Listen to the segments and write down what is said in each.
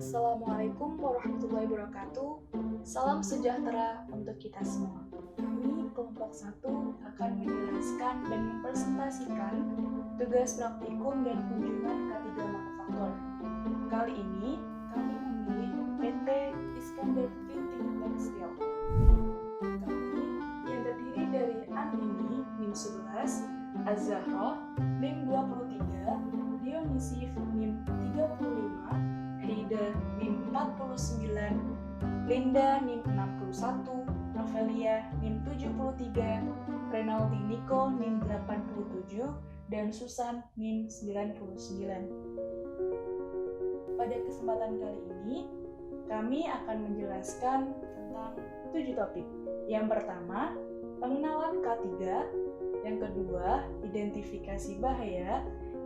Assalamualaikum warahmatullahi wabarakatuh. Salam sejahtera untuk kita semua. Kami kelompok 1 akan menjelaskan dan mempresentasikan tugas praktikum dan kunjungan K3 Manufaktur. Kali ini kami memilih PT Iskandar Printing Textile. Kami yang terdiri dari Andini, NIM 11, Az-Zahra, NIM 23, Dionisif, NIM 35, Rida, NIM 49, Linda, NIM 61, Novelia, NIM 73, Renaldi Niko, NIM 87, dan Susan, NIM 99. Pada kesempatan kali ini, kami akan menjelaskan tentang 7 topik. Yang pertama, pengenalan K3, yang kedua, identifikasi bahaya,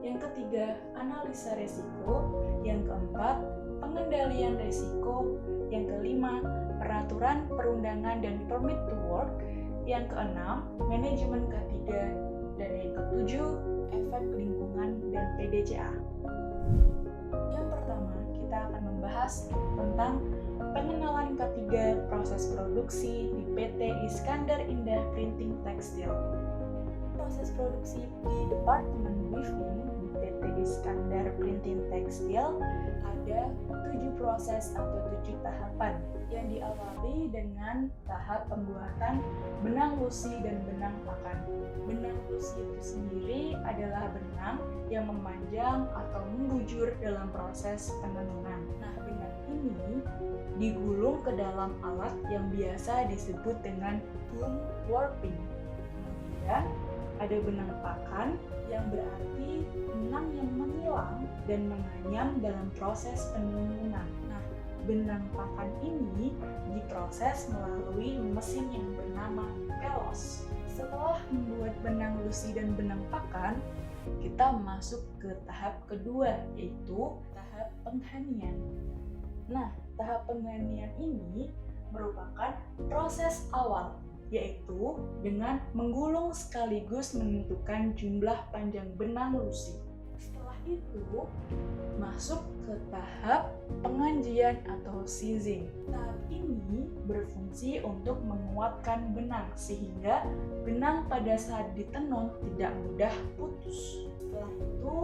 yang ketiga, analisa resiko, yang keempat, pengendalian resiko, yang kelima, peraturan perundangan dan permit to work, yang keenam, manajemen K3, dan yang ketujuh, efek lingkungan dan PDCA. Yang pertama, kita akan membahas tentang pengenalan K3 proses produksi di PT Iskandar Indah Printing Textile. Proses produksi di Departemen Weaving di PT Iskandar Printing Textile ada 7 proses atau 7 tahapan yang diawali dengan tahap pembuatan benang lusi dan benang pakan. Benang lusi itu sendiri adalah benang yang memanjang atau membujur dalam proses penenunan. Nah, benang ini digulung ke dalam alat yang biasa disebut dengan boom warping. Kemudian ada benang pakan yang berarti benang yang mengilang dan menganyam dalam proses penenunan. Nah, benang pakan ini diproses melalui mesin yang bernama pelos. Setelah membuat benang lusi dan benang pakan, kita masuk ke tahap kedua, yaitu tahap penghanian. Nah, tahap penghanian ini merupakan proses awal, yaitu dengan menggulung sekaligus menentukan jumlah panjang benang lusi. Setelah itu, masuk ke tahap pengajian atau sizing. Tahap ini berfungsi untuk menguatkan benang sehingga benang pada saat ditenun tidak mudah putus. Setelah itu,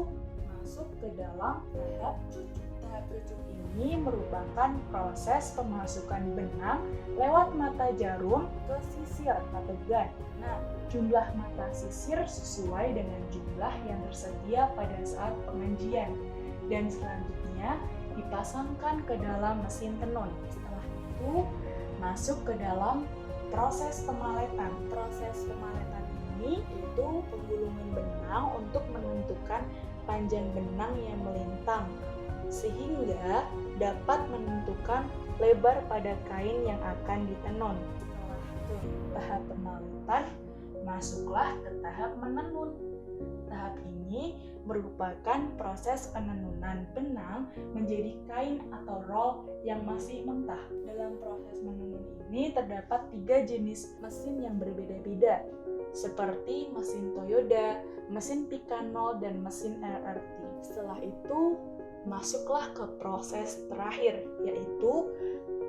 masuk ke dalam tahap cucuk. Tahap cucuk ini merupakan proses pemasukan benang lewat mata jarum ke sisir atau gun. Nah, jumlah mata sisir sesuai dengan jumlah yang tersedia pada saat pengajian. Dan selanjutnya dipasangkan ke dalam mesin tenun. Setelah itu masuk ke dalam proses pemaletan. Proses pemaletan ini itu penggulungan benang untuk menentukan panjang benang yang melintang sehingga dapat menentukan lebar pada kain yang akan ditenun. Setelah tahap pemaletan, masuklah ke tahap menenun. Tahap ini merupakan proses penenunan benang menjadi kain atau roll yang masih mentah. Dalam proses menenun ini terdapat 3 jenis mesin yang berbeda-beda, seperti mesin Toyoda, mesin Picanol, dan mesin RRT. Setelah itu, masuklah ke proses terakhir, yaitu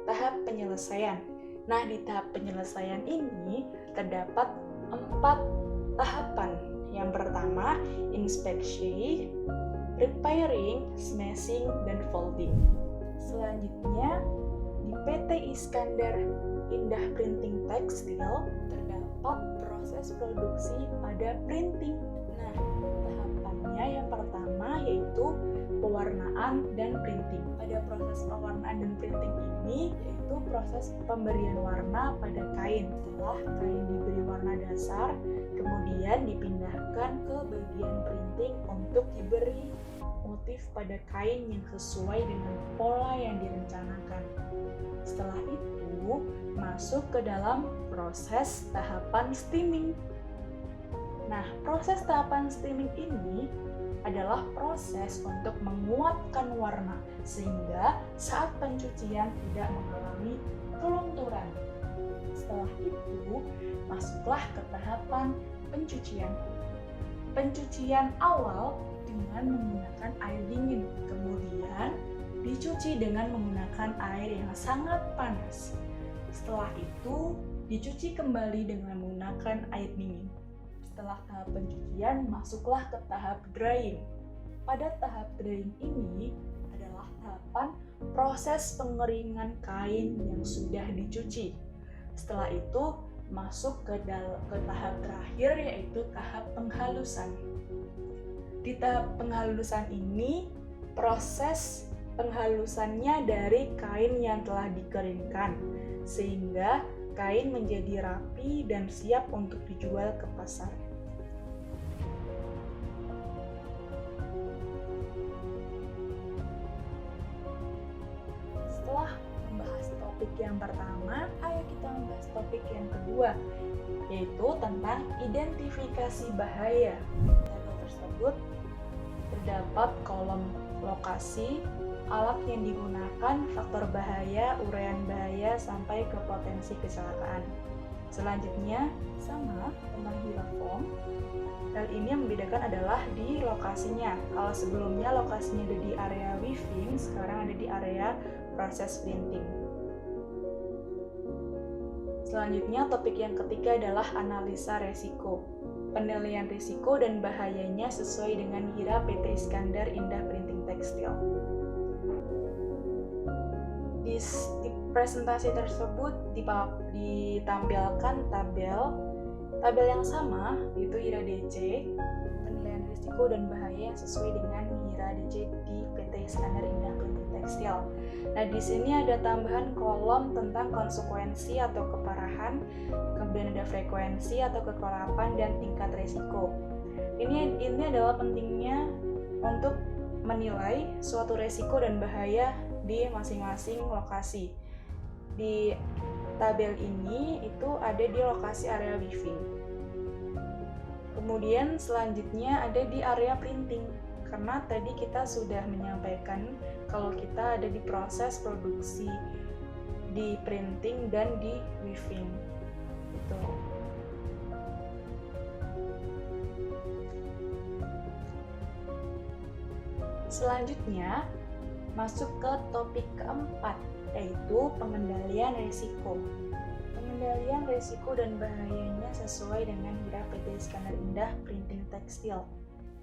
tahap penyelesaian. Nah, di tahap penyelesaian ini terdapat 4 tahapan. Yang pertama, inspection, repairing, smashing, dan folding. Selanjutnya, di PT Iskandar Indah Printing Textile terdapat proses produksi pada printing. Nah, tahapannya yang pertama yaitu pewarnaan dan printing. Pada proses pewarnaan dan printing ini yaitu proses pemberian warna pada kain. Setelah kain diberi warna dasar, kemudian dipindahkan ke bagian printing untuk diberi motif pada kain yang sesuai dengan pola yang direncanakan. Setelah itu, masuk ke dalam proses tahapan steaming. Nah, proses tahapan steaming ini adalah proses untuk menguatkan warna sehingga saat pencucian tidak mengalami kelunturan. Setelah itu, masuklah ke tahapan pencucian. Pencucian awal dengan menggunakan air dingin, kemudian dicuci dengan menggunakan air yang sangat panas. Setelah itu, dicuci kembali dengan menggunakan air dingin. Setelah tahap pencucian, masuklah ke tahap drying. Pada tahap drying ini adalah tahapan proses pengeringan kain yang sudah dicuci. Setelah itu, masuk ke tahap terakhir, yaitu tahap penghalusan. Di tahap penghalusan ini, proses penghalusannya dari kain yang telah dikeringkan, sehingga kain menjadi rapi dan siap untuk dijual ke pasar. Setelah membahas topik yang pertama, ayo kita membahas topik yang kedua, yaitu tentang identifikasi bahaya. Tabel tersebut terdapat kolom lokasi, alat yang digunakan, faktor bahaya, uraian bahaya, sampai ke potensi kecelakaan. Selanjutnya, sama tentang Hirafoam. Hal ini yang membedakan adalah di lokasinya. Kalau sebelumnya lokasinya ada di area weaving, sekarang ada di area proses printing. Selanjutnya, topik yang ketiga adalah analisa resiko. Penilaian risiko dan bahayanya sesuai dengan HIRA PT Iskandar Indah Printing Tekstil. Di presentasi tersebut ditampilkan tabel yang sama, yaitu HIRA DC, penilaian risiko dan bahaya yang sesuai dengan HIRA DC di PT Iskandar Indah Printing Tekstil. Nah, di sini ada tambahan kolom tentang konsekuensi atau keparahan, kemudian ada frekuensi atau kekerapan dan tingkat risiko. Ini adalah pentingnya untuk menilai suatu risiko dan bahaya di masing-masing lokasi. Di tabel ini itu ada di lokasi area weaving. Kemudian selanjutnya ada di area printing. Karena tadi kita sudah menyampaikan kalau kita ada di proses produksi di printing dan di weaving. Itu. Selanjutnya masuk ke topik keempat, yaitu pengendalian risiko. Pengendalian risiko dan bahayanya sesuai dengan HIRA PT Iskandar Indah Printing Tekstil.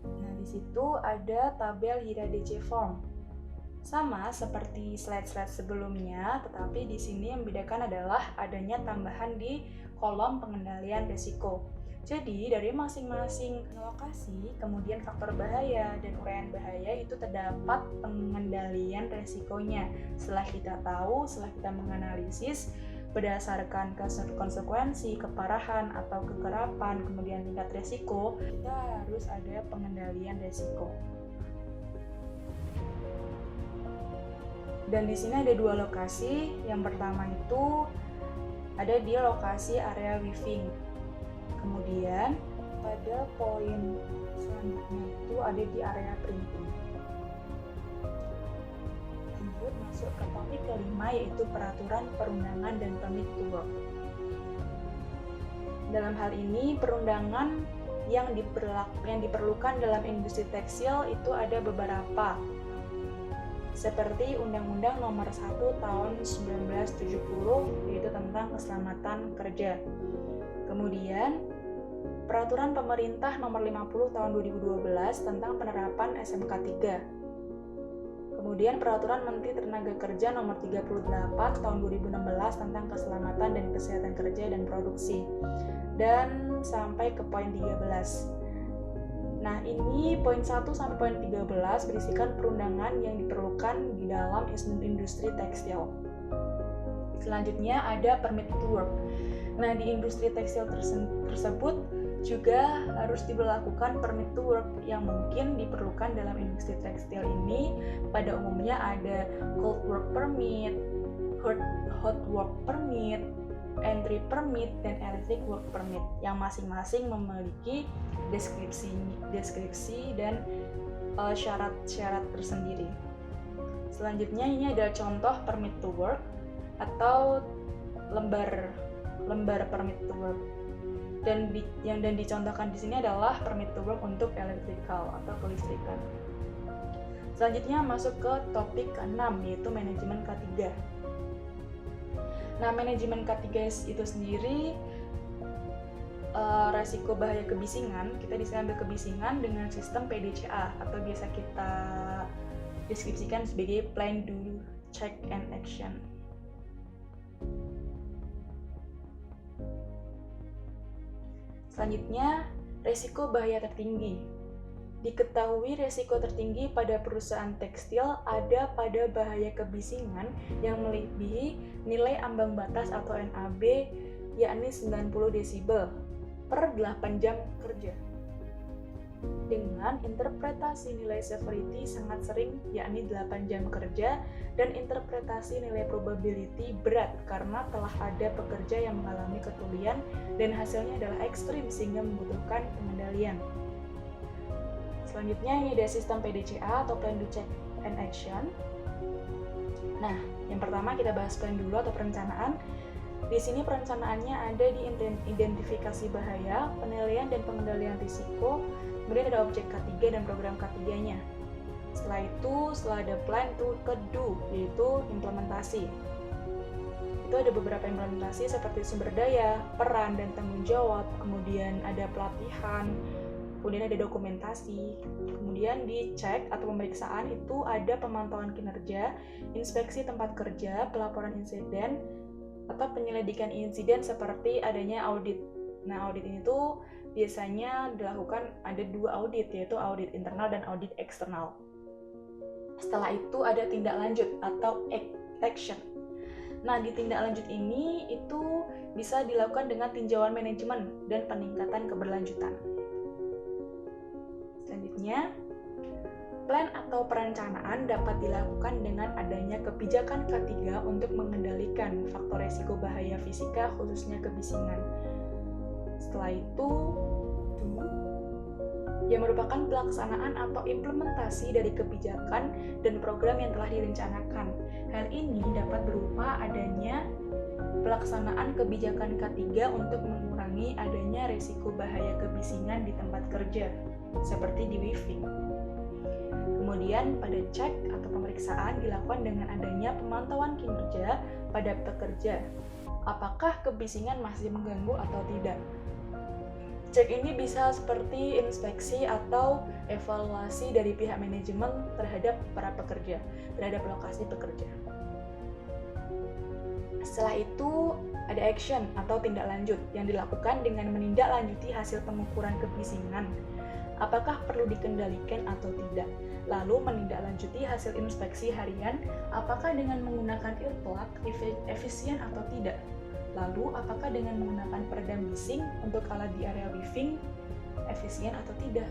Nah, di situ ada tabel HIRA DC form. Sama seperti slide-slide sebelumnya, tetapi di sini yang membedakan adalah adanya tambahan di kolom pengendalian risiko. Jadi, dari masing-masing lokasi, kemudian faktor bahaya dan uraian bahaya itu terdapat pengendalian risikonya. Setelah kita tahu, setelah kita menganalisis, berdasarkan konsekuensi, keparahan, atau kekerapan, kemudian tingkat risiko, kita harus ada pengendalian risiko. Dan di sini ada dua lokasi. Yang pertama itu ada di lokasi area weaving. Kemudian pada poin selanjutnya itu ada di area printing. Lanjut masuk ke topik kelima, yaitu peraturan perundangan dan permit to work. Dalam hal ini, perundangan yang diperlukan dalam industri tekstil itu ada beberapa, seperti Undang-Undang Nomor 1 Tahun 1970, yaitu tentang keselamatan kerja. Kemudian, Peraturan Pemerintah Nomor 50 Tahun 2012 tentang penerapan SMK 3. Kemudian Peraturan Menteri Tenaga Kerja Nomor 38 Tahun 2016 tentang keselamatan dan kesehatan kerja dan produksi. Dan sampai ke poin 13. Nah, ini poin 1 sampai poin 13 berisikan perundangan yang diperlukan di dalam industri tekstil. Selanjutnya ada permit to work. Nah, di industri tekstil tersebut juga harus diberlakukan permit to work yang mungkin diperlukan dalam industri tekstil ini. Pada umumnya ada cold work permit, hot work permit, entry permit, dan electric work permit yang masing-masing memiliki deskripsi dan syarat-syarat tersendiri. Selanjutnya ini ada contoh permit to work atau lembar permit to work. Dan yang dicontohkan di sini adalah permit to work untuk electrical atau kelistrikan. Selanjutnya masuk ke topik ke-6, yaitu manajemen K3. Nah, manajemen K3 itu sendiri resiko bahaya kebisingan. Kita bisa ambil kebisingan dengan sistem PDCA atau biasa kita deskripsikan sebagai Plan, Do, Check, and Action. Selanjutnya, resiko bahaya tertinggi. Diketahui resiko tertinggi pada perusahaan tekstil ada pada bahaya kebisingan yang melebihi nilai ambang batas atau NAB, yakni 90 desibel per 8 jam kerja. Dengan interpretasi nilai severity sangat sering, yakni 8 jam kerja, dan interpretasi nilai probability berat karena telah ada pekerja yang mengalami ketulian dan hasilnya adalah ekstrim sehingga membutuhkan pengendalian. Selanjutnya ini ada sistem PDCA atau Plan, Do, Check, and Action. Nah, yang pertama kita bahas plan dulu atau perencanaan. Di sini perencanaannya ada di identifikasi bahaya, penilaian dan pengendalian risiko, kemudian ada objek K3 dan program K3-nya. Setelah itu, setelah ada plan to do, yaitu implementasi. Itu ada beberapa implementasi seperti sumber daya, peran dan tanggung jawab, kemudian ada pelatihan, kemudian ada dokumentasi, kemudian di cek atau pemeriksaan itu ada pemantauan kinerja, inspeksi tempat kerja, pelaporan insiden, atau penyelidikan insiden seperti adanya audit. Nah, audit ini tuh biasanya dilakukan ada 2 audit, yaitu audit internal dan audit eksternal. Setelah itu ada tindak lanjut atau action. Nah, di tindak lanjut ini itu bisa dilakukan dengan tinjauan manajemen dan peningkatan keberlanjutan. Selanjutnya, plan atau perencanaan dapat dilakukan dengan adanya kebijakan K3 untuk mengendalikan faktor resiko bahaya fisika khususnya kebisingan. Setelah itu, yang merupakan pelaksanaan atau implementasi dari kebijakan dan program yang telah direncanakan. Hal ini dapat berupa adanya pelaksanaan kebijakan K3 untuk mengurangi adanya resiko bahaya kebisingan di tempat kerja, seperti di weaving. Kemudian pada cek atau pemeriksaan dilakukan dengan adanya pemantauan kinerja pada pekerja. Apakah kebisingan masih mengganggu atau tidak? Cek ini bisa seperti inspeksi atau evaluasi dari pihak manajemen terhadap para pekerja, terhadap lokasi pekerja. Setelah itu ada action atau tindak lanjut yang dilakukan dengan menindaklanjuti hasil pengukuran kebisingan. Apakah perlu dikendalikan atau tidak? Lalu menindaklanjuti hasil inspeksi harian, apakah dengan menggunakan earplug efisien atau tidak? Lalu apakah dengan menggunakan peredam bising untuk alat di area weaving efisien atau tidak?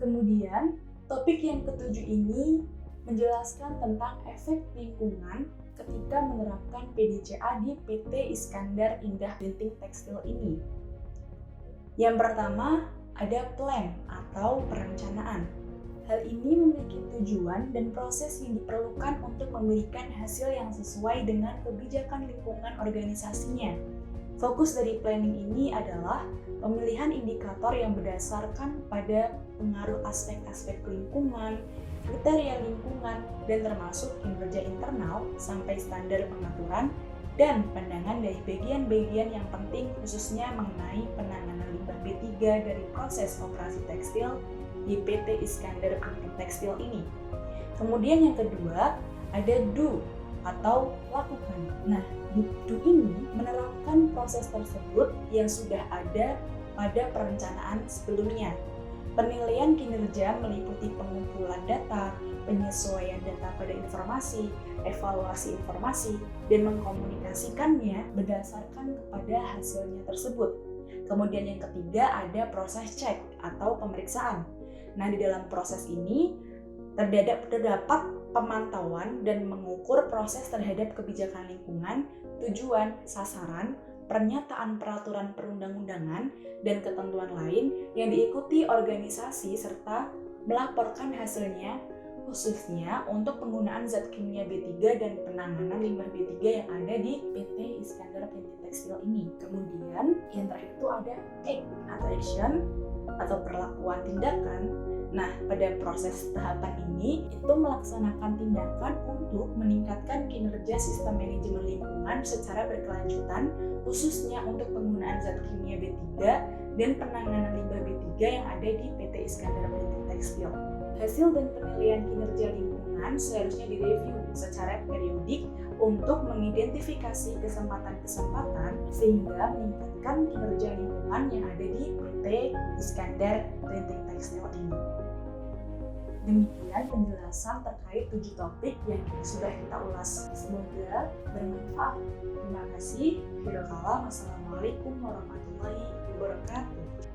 Kemudian, topik yang ketujuh ini menjelaskan tentang efek lingkungan ketika menerapkan PDCA di PT Iskandar Indah Printing Tekstil ini. Yang pertama, ada plan atau perencanaan. Hal ini memiliki tujuan dan proses yang diperlukan untuk memberikan hasil yang sesuai dengan kebijakan lingkungan organisasinya. Fokus dari planning ini adalah pemilihan indikator yang berdasarkan pada pengaruh aspek-aspek lingkungan, kriteria lingkungan, dan termasuk kinerja internal sampai standar pengaturan dan pandangan dari bagian-bagian yang penting khususnya mengenai penanganan limbah B3 dari proses operasi tekstil di PT Iskandar Printing Tekstil ini. Kemudian yang kedua, ada do atau lakukan. Nah, di do ini menerapkan proses tersebut yang sudah ada pada perencanaan sebelumnya. Penilaian kinerja meliputi pengumpulan data, penyesuaian data pada informasi, evaluasi informasi, dan mengkomunikasikannya berdasarkan kepada hasilnya tersebut. Kemudian yang ketiga ada proses cek atau pemeriksaan. Nah, di dalam proses ini terdapat pemantauan dan mengukur proses terhadap kebijakan lingkungan, tujuan, sasaran, pernyataan peraturan perundang-undangan, dan ketentuan lain yang diikuti organisasi serta melaporkan hasilnya khususnya untuk penggunaan zat kimia B3 dan penanganan limbah B3 yang ada di PT Iskandar Printing Tekstil ini. Kemudian yang terakhir itu ada action atau perlakuan tindakan. Nah, pada proses tahapan ini itu melaksanakan tindakan untuk meningkatkan kinerja sistem manajemen lingkungan secara berkelanjutan, khususnya untuk penggunaan zat kimia B3 dan penanganan limbah B3 yang ada di PT Iskandar Printing Tekstil. Hasil dan penilaian kinerja lingkungan seharusnya direview secara periodik untuk mengidentifikasi kesempatan-kesempatan sehingga meningkatkan kinerja lingkungan yang ada di PT Iskandar Printing Tekstil ini. Demikian penjelasan terkait 7 topik yang sudah kita ulas. Semoga bermanfaat. Terima kasih. Wassalamualaikum warahmatullahi wabarakatuh.